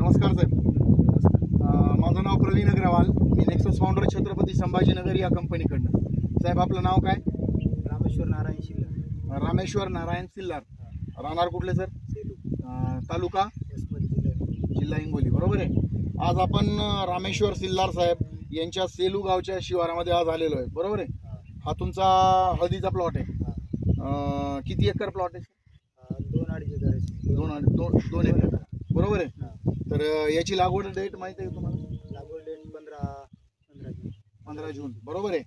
नमस्कार साहेब. माझं नाव प्रवीण अग्रवाल. मी nexus founder Chhatrapati Sambhajinagar या कंपनीकडनं. साहेब आपलं नाव काय? रामेश्वर नारायण सिल्लार. रामेश्वर नारायण सिल्लार. राहणार कुठले सर? सेलू. तालुका जिल्हा हिंगोली. बरोबर आहे. आज आपण रामेश्वर सिल्लार साहेब यांच्या सेलू गावच्या शिवारामध्ये आज आलेलो आहे. बरोबर आहे. हा तुमचा हळदीचा प्लॉट आहे. किती एकर प्लॉट आहे? 2-2.5 एकर आहे. 2 एकर. बरोबर आहे. तर याची लागवड डेट माहिती आहे तुम्हाला? लागवड डेट 15 जून. बरोबर आहे.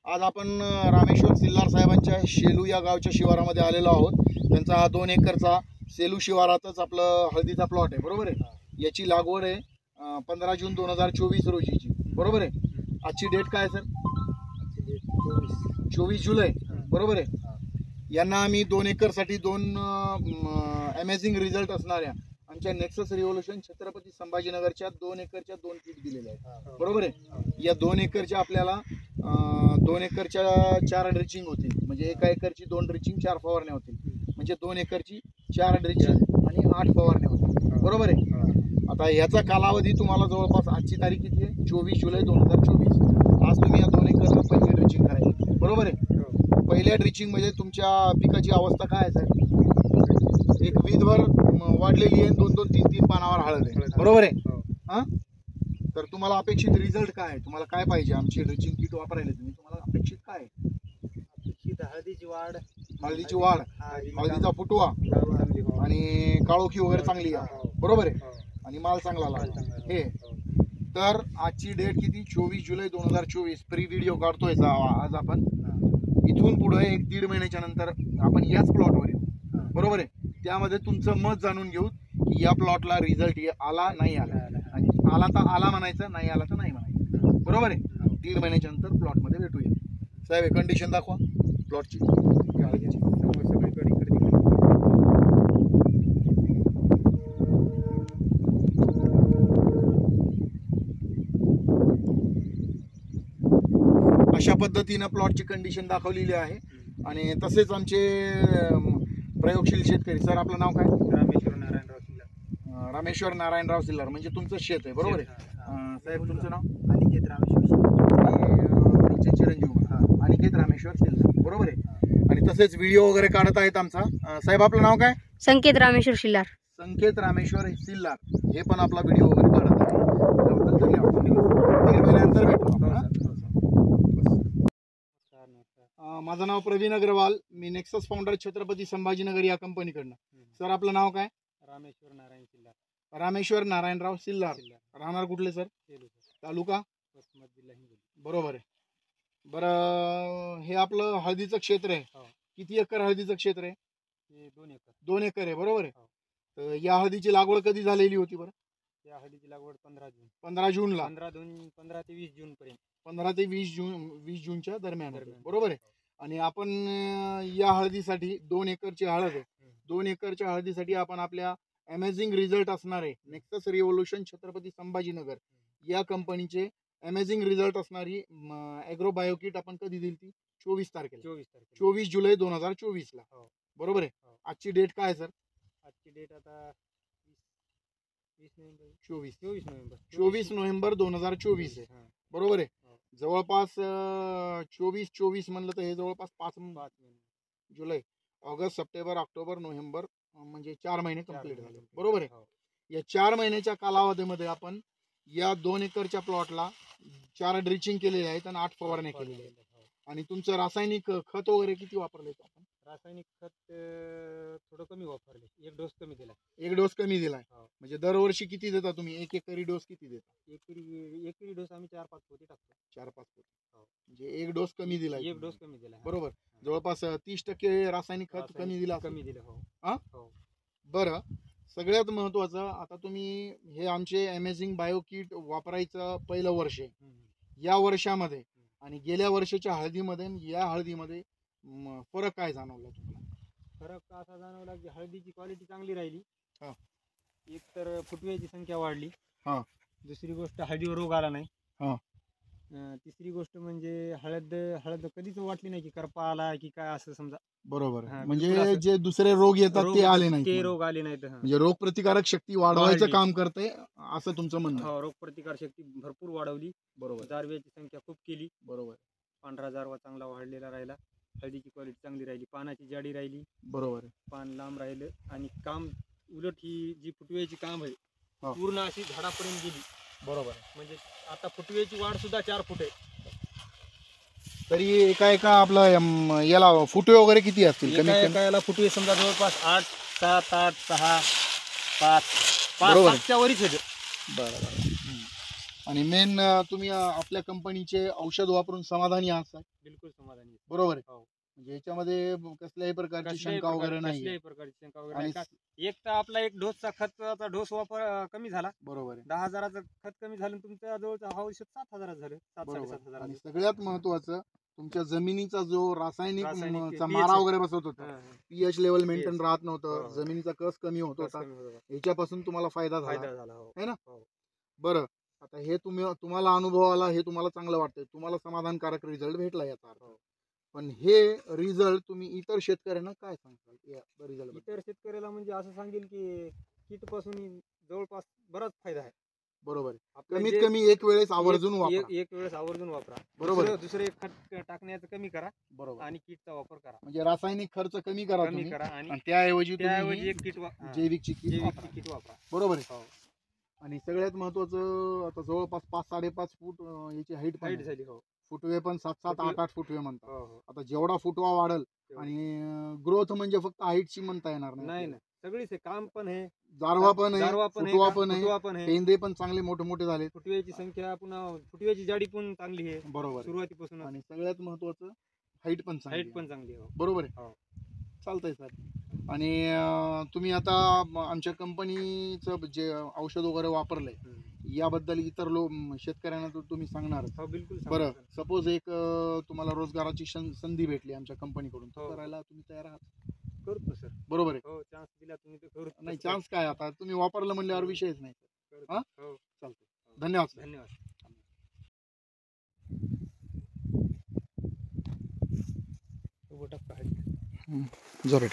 आज आपण रामेश्वर सिल्लार साहेबांच्या शेलू या गावच्या शिवारामध्ये आलेलो आहोत. त्यांचा हा 2 एकरचा सेलू शिवारातच आपलं हळदीचा प्लॉट आहे. बरोबर आहे. याची लागवड आहे 15 जून 2024 रोजीची. बरोबर आहे. आजची डेट काय सर? 24 जुलै. बरोबर आहे. यांना आम्ही 2 एकरसाठी 2 अमेझिंग रिझल्ट असणाऱ्या आमच्या नेक्सस रिव्होल्यूशन छत्रपती संभाजीनगरच्या 2 एकरच्या 2 किट दिलेल्या आहेत. बरोबर आहे. या 2 एकरच्या आपल्याला 2 एकरच्या 4 ड्रिचिंग होतील. म्हणजे 1 एकरची 2 ड्रिचिंग 4 फवारण्या होतील. म्हणजे 2 एकरची 4 ड्रिचिंग आणि 8 फवारण्या होतील. बरोबर आहे. आता याचा कालावधी तुम्हाला जवळपास आजची तारीख किती आहे? 24 जुलै 2024. आज तुम्ही या 2 एकरला पहिली ड्रिचिंग करायची. बरोबर आहे. पहिल्या ड्रिचिंग मध्ये तुमच्या पिकाची अवस्था काय आहे साहेब? एक वीजभर वाढलेली आहे. 2-2, 3-3 पानावर हळद आहे. बरोबर आहे. हा, तर तुम्हाला अपेक्षित रिझल्ट काय आहे? तुम्हाला काय पाहिजे? आमची ड्रिचिंग किट वापरायला तुम्हाला अपेक्षित काय आहे? अपेक्षित हळदीची वाढ, हळदीचा फुटवा आणि काळोखी वगैरे चांगली आहे. बरोबर आहे. आणि माल चांगला लागला हे. तर आजची डेट किती? 24 जुलै 2024. प्री व्हिडिओ काढतोय आज आपण. इथून पुढे 1-1.5 महिन्याच्या नंतर आपण याच प्लॉटवर येऊ. बरोबर आहे. त्यामध्ये तुमचं मत जाणून घेऊ की या प्लॉटला रिझल्ट आला नाही आला. आला तर आला म्हणायचं, नाही आला तर नाही म्हणायचं. बरोबर आहे. 1.5 महिन्याच्या नंतर प्लॉटमध्ये भेटूया. साहेब कंडिशन दाखवा प्लॉटची. अशा पद्धतीनं प्लॉटची कंडिशन दाखवलेली आहे. आणि तसेच आमचे प्रयोगशील शेतकरी. सर आपलं नाव काय? रामेश्वर नारायणराव सिल्लार. म्हणजे तुमचं शेत आहे. बरोबर आहे. साहेब तुमचं नाव? अनिकेत रामेश्वर चिरंजीव अनिकेत रामेश्वर सिल्लार. बरोबर आहे. आणि तसेच व्हिडिओ वगैरे काढत आहेत आमचा. साहेब आपलं नाव काय? संकेत रामेश्वर सिल्लार. संकेत रामेश्वर सिल्लार हे पण आपला व्हिडिओ वगैरे काढत आहे. त्याबद्दल धन्यवाद. 1.5 महिन्यानंतर भेटू आपण. माझं नाव प्रवीण अग्रवाल. मी नेक्सस फाउंडर छत्रपती संभाजीनगर या कंपनीकडनं. सर आपलं नाव काय? रामेश्वर नारायण सिल्लार. रामेश्वर नारायणराव सिल्लार. राहणार कुठले सर? सेलू. तालुका जिल्हा हिंगोली. बरोबर आहे. बरं, हे आपलं हळदीचं क्षेत्र आहे. किती एकर हळदीचं क्षेत्र आहे? 2 एकर. 2 एकर आहे. बरोबर आहे. तर या हळदीची लागवड कधी झालेली होती बरं? या हळदीची लागवड 15 जून. 15 जूनला. 15 ते 20 जून पर्यंत. 15 ते 20 जूनच्या दरम्यान. बरोबर आहे. आणि आपण या हळदीसाठी 2 एकरची हळद आहे. 2 एकरच्या हळदीसाठी आपण आपल्या अमेझिंग रिझल्ट असणारे नेक्सस रिव्होल्यूशन छत्रपती संभाजीनगर या कंपनीचे अमेझिंग रिझल्ट असणारी ॲग्रो बायो किट आपण कधी दिली ती? 24 तारखेला. 24 जुलै 2024 ला. बरोबर आहे. आजची डेट काय आहे सर? आजची डेट आता 24 नोव्हेंबर 2024 आहे. बरोबर आहे. जवळपास 24 म्हणलं तर हे जवळपास 5 महिने. जुलै, ऑगस्ट, सप्टेंबर, ऑक्टोबर, नोव्हेंबर म्हणजे 4 महिने कंप्लीट झाले. बरोबर आहे. या 4 महिन्याच्या कालावधीमध्ये आपण या 2 एकरच्या प्लॉटला 4 ड्रिचिंग केलेले आहेत आणि 8 फवारण्या केलेल्या आहेत. आणि तुमचं रासायनिक खत वगैरे किती वापरले आपण? रासायनिक खत थोडं कमी वापरले. 1 डोस कमी दिला. 1 डोस कमी दिलाय. म्हणजे दरवर्षी किती देता तुम्ही? 1 एकरी डोस किती देता? एकरी डोस आम्ही 4-5 पोती टाकतो. 4-5 पोती. म्हणजे 1 डोस कमी दिलाय. 1 डोस कमी दिला. बरोबर. जवळपास 30% रासायनिक खत कमी दिला. हो. बरं, सगळ्यात महत्वाचं आता तुम्ही हे आमचे अमेझिंग बायो किट वापरायचं पहिलं वर्ष आहे. या वर्षामध्ये आणि गेल्या वर्षाच्या हळदीमध्ये या हळदीमध्ये फरक काय जाणवला तुम्हाला? फरक असा जाणवला की हळदीची क्वालिटी चांगली राहिली. एक तर फुटव्याची संख्या वाढली. दुसरी गोष्ट हळदीवर रोग आला नाही. तिसरी गोष्ट म्हणजे हळद कधीच वाटली नाही की करपा आला की काय असं समजा. बरोबर. म्हणजे जे दुसरे रोग येतात ते आले नाही. ते रोग आले नाहीत. म्हणजे रोग प्रतिकारक शक्ती वाढवायचं काम करते असं तुमचं म्हणणं आहे. हो, रोगप्रतिकार शक्ती भरपूर वाढवली. बरोबर जारव्याची संख्या खूप केली. बरोबर पांढरा जारवा चांगला वाढलेला राहिला. हळदीची क्वालिटी चांगली राहिली. पानाची जाडी राहिली. बरोबर आहे. पान लांब राहिलं आणि काम उलट ही जी फुटव्याची काम आहे हा. पूर्ण अशी झाडापर्यंत गेली. बरोबर आहे. म्हणजे आता फुटव्याची वाढ सुद्धा 4 फूट आहे. तरी एका आपला याला फुटवे वगैरे किती असतील कमी एका याला फुटवे समजा जवळपास 8, 7, 8, 6, 5, बरोबर आहे. 5च्या वरच आहे. बरोबर. आणि मेन तुम्ही आपल्या कंपनीचे औषध वापरून समाधानी आहात. बिलकुल समाधानी आहे. बरोबर आहे. हो. म्हणजे याच्यामध्ये कसल्याही प्रकारची शंका वगैरे नाही. कसल्याही प्रकारची शंका वगैरे आणि नाही. एक तर आपला एक डोसचा खताचा डोस वापर कमी झाला. बरोबर आहे. 10,000चं खत कमी झालं, तुमच्या जवळचं औषध 7,000 झालं. 7-7,500 आणि सगळ्यात महत्वाचं तुमच्या जमिनीचा जो रासायनिक रासायनिक चा pH मारा वगैरे बसवत होता, हा, पीएच लेवल मेंटेन pH. राहत नव्हतं, हो. जमिनीचा कस कमी होत कस होता, कमी होतं. याच्यापासून तुम्हाला फायदा झाला फायदा झाला. हो. है ना? हो. बरं, आता हे तुम्हाला अनुभव आला, हे तुम्हाला चांगलं वाटतंय, तुम्हाला समाधानकारक रिझल्ट भेटला याचा अर्थ. हो. पण हे रिझल्ट तुम्ही इतर शेतकऱ्यांना काय सांगताल या रिझल्ट? इतर शेतकऱ्याला म्हणजे असं सांगेल की कीट पासून जवळपास बराच फायदा आहे. बरोबर आहे. आपलं कमीत जे कमी एक वेळेस आवर्जून वापरा. एक वेळेस आवर्जून वापरा. बरोबर आहे. दुसरे खत टाकण्याचं कमी करा बरोबर. आणि कीटचा वापर करा. म्हणजे रासायनिक खर्च कमी करा कमी तुम्ही करा आणि आणि त्याऐवजी त्याऐवजी तुम्ही एक कीट जैविकची किट वापरा. कीट वापरा. बरोबर आहे. हो. आणि सगळ्यात महत्वाचं आता जवळपास 5-5.5 फूट याची हाईट हाईट झाली. हो. फुटवे पण 7-7, फुटवे- 8-8 फुटवे म्हणतात. हो, हो. आता जेवढा फुटवा वाढल तेवढं. आणि ग्रोथ म्हणजे फक्त हाईटची म्हणता येणार नाही नाही. ना, सगळीच आहे. काम पण आहे, जारवा पण आहे, गारवा पण आहे, फुटवा पण आहे, फुटवा पण आहे. पेंदे पण चांगले मोठे मोठे झाले. फुटव्याची संख्या पुन्हा फुटव्याची जाडी पण चांगली आहे बरोबर आहे. सुरुवातीपासून. आणि सगळ्यात महत्वाचं हाईट पण चांगली हाईट आहे. पण चांगली आहे. हो. बरोबर आहे. हो. चालतंय सर. आणि तुम्ही आता आमच्या कंपनीचं जे औषध वगैरे वापरलंय हम्म. याबद्दल इतर शेतकऱ्यांना तुम्ही सांगणार? हो, बिलकुल बरं, सांगतो. सपोज एक तुम्हाला रोजगाराची संधी भेटली आमच्या कंपनीकडून, हो. तर करायला तुम्ही तयार आहात? करतो सर. बरोबर आहे. हो, चान्स दिला तुम्ही तर करू. नाही, चान्स काय, आता तुम्ही वापरलं म्हणल्यावर विषयच नाही. करतो. हा? हो. चालतंय. धन्यवाद सर. धन्यवाद. जरूर.